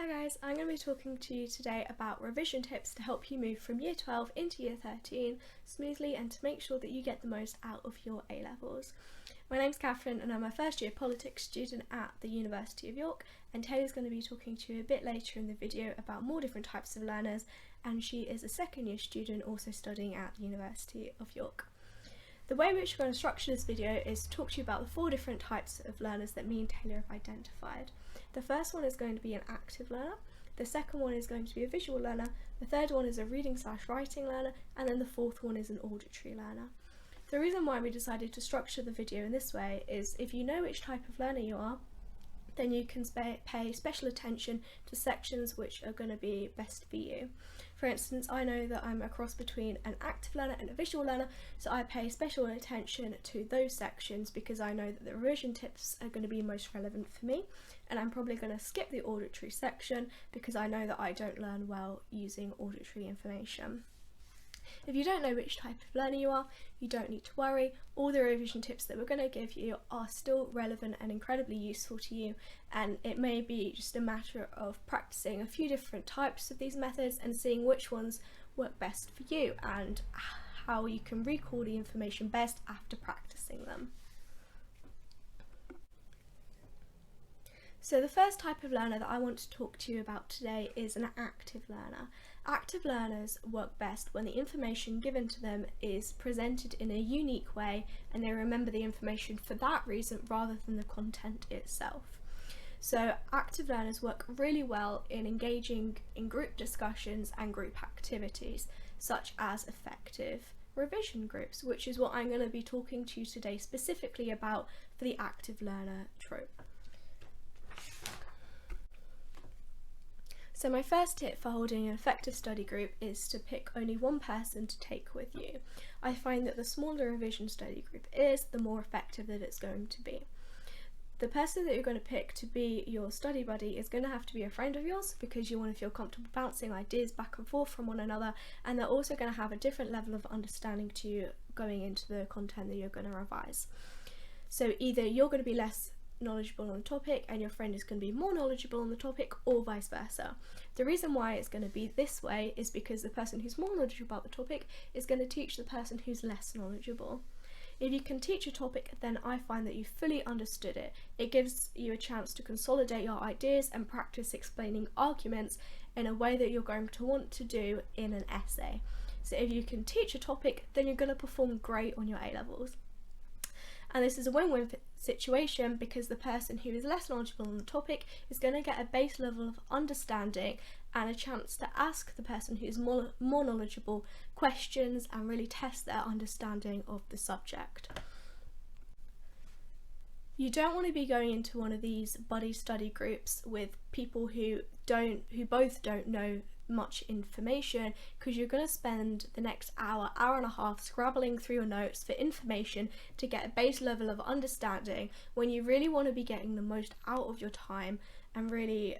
Hi guys, I'm going to be talking to you today about revision tips to help you move from year 12 into year 13 smoothly and to make sure that you get the most out of your A-levels. My name's Catherine and I'm a first year politics student at the University of York, and Taylor's going to be talking to you a bit later in the video about more different types of learners, and she is a second year student also studying at the University of York. The way in which we're going to structure this video is to talk to you about the 4 different types of learners that me and Taylor have identified. The first one is going to be an active learner, the second one is going to be a visual learner, the third one is a reading/writing learner, and then the fourth one is an auditory learner. The reason why we decided to structure the video in this way is if you know which type of learner you are, then you can pay special attention to sections which are going to be best for you. For instance, I know that I'm a cross between an active learner and a visual learner, so I pay special attention to those sections because I know that the revision tips are going to be most relevant for me, and I'm probably going to skip the auditory section because I know that I don't learn well using auditory information. If you don't know which type of learner you are, you don't need to worry. All the revision tips that we're going to give you are still relevant and incredibly useful to you, and it may be just a matter of practicing a few different types of these methods and seeing which ones work best for you and how you can recall the information best after practicing them. So the first type of learner that I want to talk to you about today is an active learner. Active learners work best when the information given to them is presented in a unique way and they remember the information for that reason rather than the content itself. So active learners work really well in engaging in group discussions and group activities, such as effective revision groups, which is what I'm going to be talking to you today specifically about for the active learner trope. So my first tip for holding an effective study group is to pick only one person to take with you. I find that the smaller a revision study group is, the more effective that it's going to be. The person that you're going to pick to be your study buddy is going to have to be a friend of yours because you want to feel comfortable bouncing ideas back and forth from one another, and they're also going to have a different level of understanding to you going into the content that you're going to revise. So either you're going to be less knowledgeable on the topic and your friend is going to be more knowledgeable on the topic, or vice versa. The reason why it's going to be this way is because the person who's more knowledgeable about the topic is going to teach the person who's less knowledgeable. If you can teach a topic, then I find that you fully understood it. It gives you a chance to consolidate your ideas and practice explaining arguments in a way that you're going to want to do in an essay. So if you can teach a topic, then you're going to perform great on your A-levels. And this is a win-win situation because the person who is less knowledgeable on the topic is going to get a base level of understanding and a chance to ask the person who is more knowledgeable questions and really test their understanding of the subject. You don't want to be going into one of these buddy study groups with people who both don't know much information, because you're going to spend the next hour and a half scrabbling through your notes for information to get a base level of understanding when you really want to be getting the most out of your time and really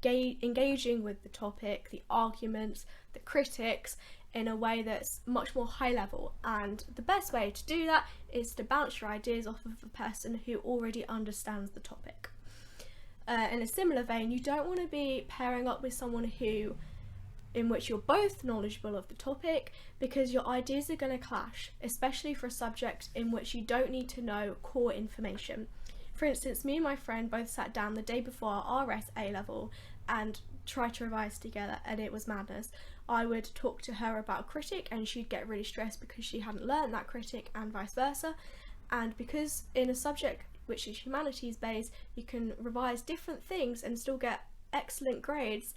engaging with the topic, the arguments, the critics in a way that's much more high level. And the best way to do that is to bounce your ideas off of a person who already understands the topic. In a similar vein, you don't want to be pairing up with someone in which you're both knowledgeable of the topic, because your ideas are going to clash, especially for a subject in which you don't need to know core information. For instance, me and my friend both sat down the day before our RS A-level and tried to revise together, and it was madness. I would talk to her about a critic and she'd get really stressed because she hadn't learned that critic, and vice versa. And because in a subject which is humanities based, you can revise different things and still get excellent grades,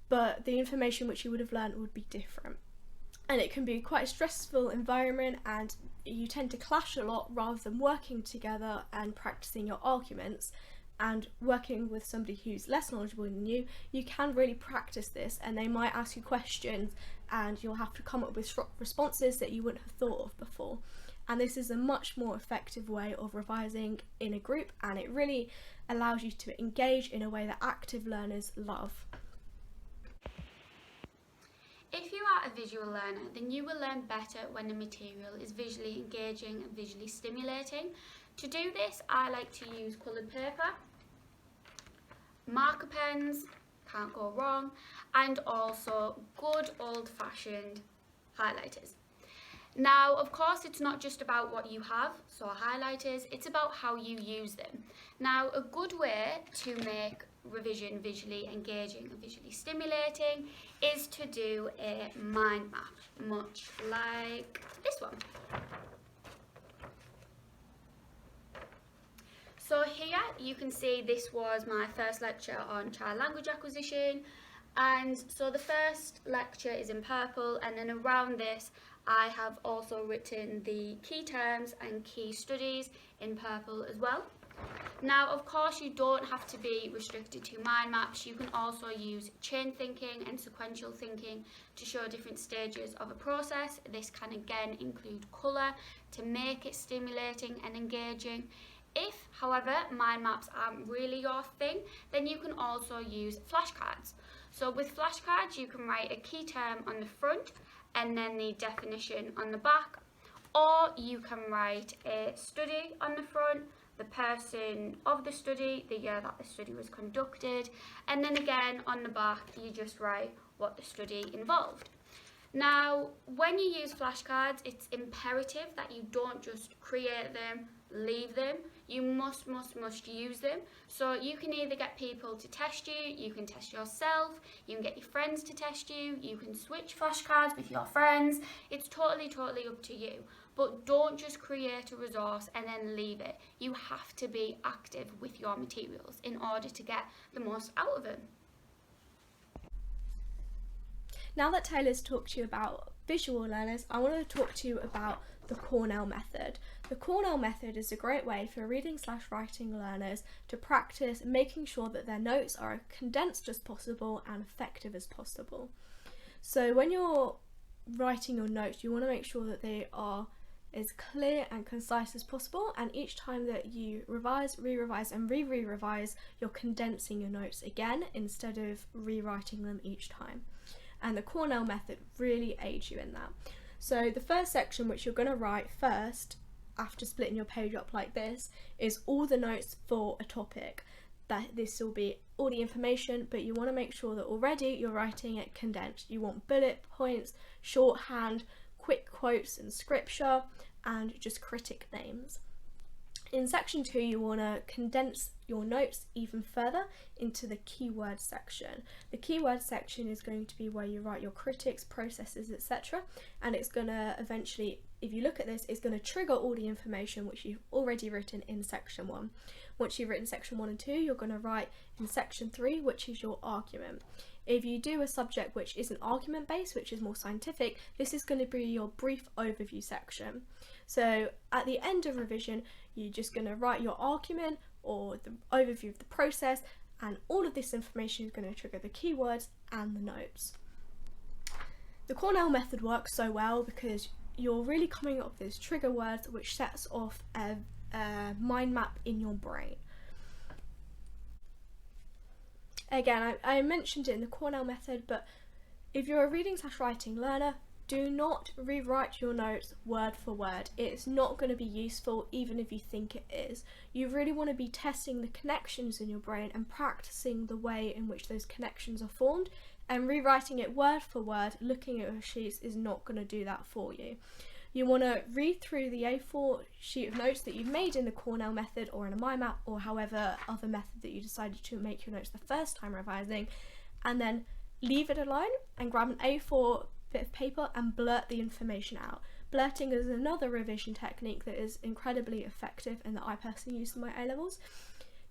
but the information which you would have learned would be different. And it can be quite a stressful environment, and you tend to clash a lot rather than working together and practicing your arguments. And working with somebody who's less knowledgeable than you, you can really practice this, and they might ask you questions and you'll have to come up with responses that you wouldn't have thought of before. And this is a much more effective way of revising in a group, and it really allows you to engage in a way that active learners love. If you are a visual learner, then you will learn better when the material is visually engaging and visually stimulating. To do this, I like to use coloured paper, marker pens, can't go wrong, and also good old-fashioned highlighters. Now, of course, it's not just about what you have, so highlighters, it's about how you use them. Now, a good way to make revision visually engaging and visually stimulating is to do a mind map, much like this one. So here you can see this was my first lecture on child language acquisition, and so the first lecture is in purple, and then around this I have also written the key terms and key studies in purple as well. Now, of course, you don't have to be restricted to mind maps. You can also use chain thinking and sequential thinking to show different stages of a process. This can again include colour to make it stimulating and engaging. If, however, mind maps aren't really your thing, then you can also use flashcards. So with flashcards, you can write a key term on the front and then the definition on the back, or you can write a study on the front, the person of the study, the year that the study was conducted, and then again on the back you just write what the study involved. Now, when you use flashcards, it's imperative that you don't just create them, leave them. You must use them. So you can either get people to test you can test yourself, you can get your friends to test you can switch flashcards with your friends. It's totally up to you. But don't just create a resource and then leave it. You have to be active with your materials in order to get the most out of them. Now that Taylor's talked to you about visual learners, I want to talk to you about the Cornell Method. The Cornell Method is a great way for reading/writing learners to practice making sure that their notes are as condensed as possible and effective as possible. So when you're writing your notes, you want to make sure that they are as clear and concise as possible, and each time that you revise, re-revise and re-revise, you're condensing your notes again instead of rewriting them each time. And the Cornell Method really aids you in that. So the first section, which you're going to write first after splitting your page up like this, is all the notes for a topic. That this will be all the information, but you want to make sure that already you're writing it condensed. You want bullet points, shorthand, quick quotes and scripture, and just critic names. In section 2, you want to condense your notes even further into the keyword section. The keyword section is going to be where you write your critics, processes, etc. And it's going to eventually, if you look at this, it's going to trigger all the information which you've already written in section 1. Once you've written section 1 and 2, you're going to write in section 3, which is your argument. If you do a subject which isn't argument based, which is more scientific, this is going to be your brief overview section. So at the end of revision, you're just going to write your argument or the overview of the process, and all of this information is going to trigger the keywords and the notes. The Cornell Method works so well because you're really coming up with these trigger words which sets off a mind map in your brain. Again, I mentioned it in the Cornell Method, but if you're a reading/writing learner, do not rewrite your notes word for word. It's not going to be useful even if you think it is. You really want to be testing the connections in your brain and practicing the way in which those connections are formed, and rewriting it word for word, looking at your sheets, is not going to do that for you. You want to read through the A4 sheet of notes that you've made in the Cornell Method or in a mind map or however other method that you decided to make your notes the first time revising, and then leave it alone and grab an A4 bit of paper and blurt the information out. Blurting is another revision technique that is incredibly effective and that I personally use in my A-levels.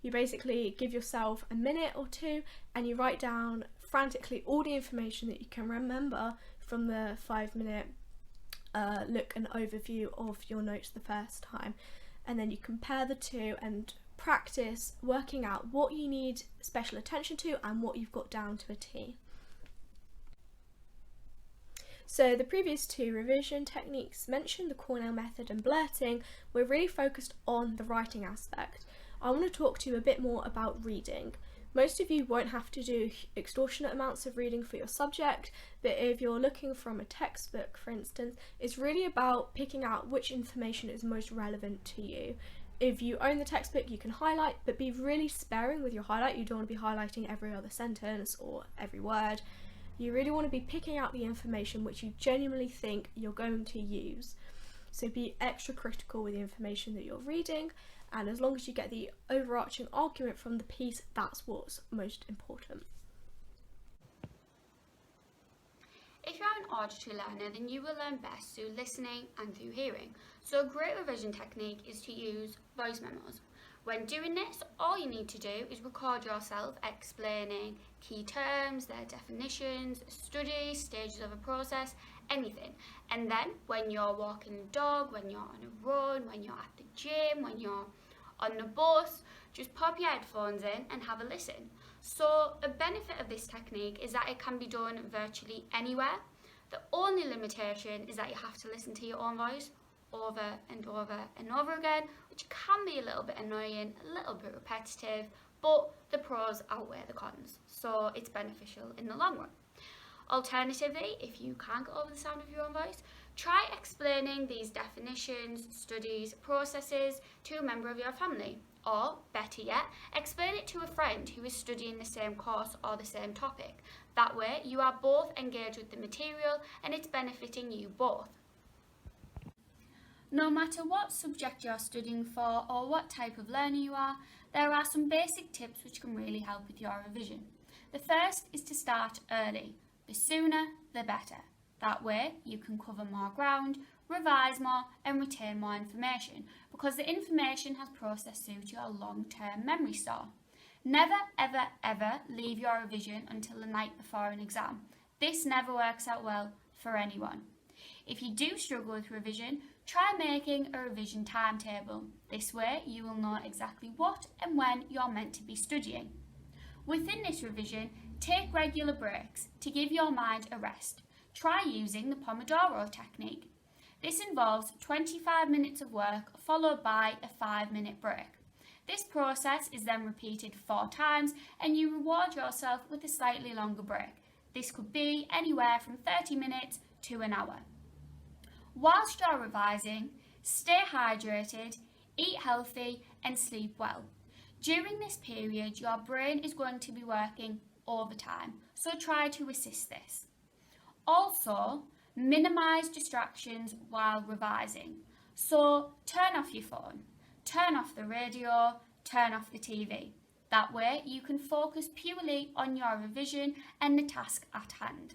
You basically give yourself a minute or two and you write down frantically all the information that you can remember from the 5-minute look and overview of your notes the first time, and then you compare the two and practice working out what you need special attention to and what you've got down to a T. So the previous two revision techniques mentioned, the Cornell Method and blurting, we're really focused on the writing aspect. I want to talk to you a bit more about reading. Most of you won't have to do extortionate amounts of reading for your subject, but if you're looking from a textbook, for instance, it's really about picking out which information is most relevant to you. if you own the textbook, you can highlight, but be really sparing with your highlight. You don't want to be highlighting every other sentence or every word. You really want to be picking out the information which you genuinely think you're going to use. So be extra critical with the information that you're reading, and as long as you get the overarching argument from the piece, that's what's most important. If you're an auditory learner, then you will learn best through listening and through hearing. So a great revision technique is to use voice memos. When doing this, all you need to do is record yourself explaining key terms, their definitions, studies, stages of a process, anything. And then when you're walking the dog, when you're on a run, when you're at the gym, when you're on the bus, just pop your headphones in and have a listen. So a benefit of this technique is that it can be done virtually anywhere. The only limitation is that you have to listen to your own voice over and over and over again, which can be a little bit annoying, a little bit repetitive, but the pros outweigh the cons, so it's beneficial in the long run. Alternatively, if you can't get over the sound of your own voice, try explaining these definitions, studies, processes to a member of your family. Or, better yet, explain it to a friend who is studying the same course or the same topic. That way, you are both engaged with the material and it's benefiting you both. No matter what subject you're studying for or what type of learner you are, there are some basic tips which can really help with your revision. The first is to start early. The sooner, the better. That way, you can cover more ground, revise more and retain more information because the information has processed through to your long-term memory store. Never, ever, ever leave your revision until the night before an exam. This never works out well for anyone. If you do struggle with revision, try making a revision timetable. This way, you will know exactly what and when you're meant to be studying. Within this revision, take regular breaks to give your mind a rest. Try using the Pomodoro technique. This involves 25 minutes of work followed by a 5-minute break. This process is then repeated 4 times and you reward yourself with a slightly longer break. This could be anywhere from 30 minutes to an hour. Whilst you're revising, stay hydrated, eat healthy and sleep well. During this period, your brain is going to be working overtime, so try to assist this. Also, minimise distractions while revising. So turn off your phone, turn off the radio, turn off the TV. That way you can focus purely on your revision and the task at hand.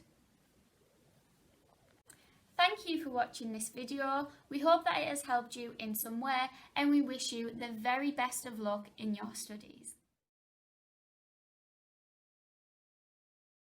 Thank you for watching this video. We hope that it has helped you in some way and we wish you the very best of luck in your studies.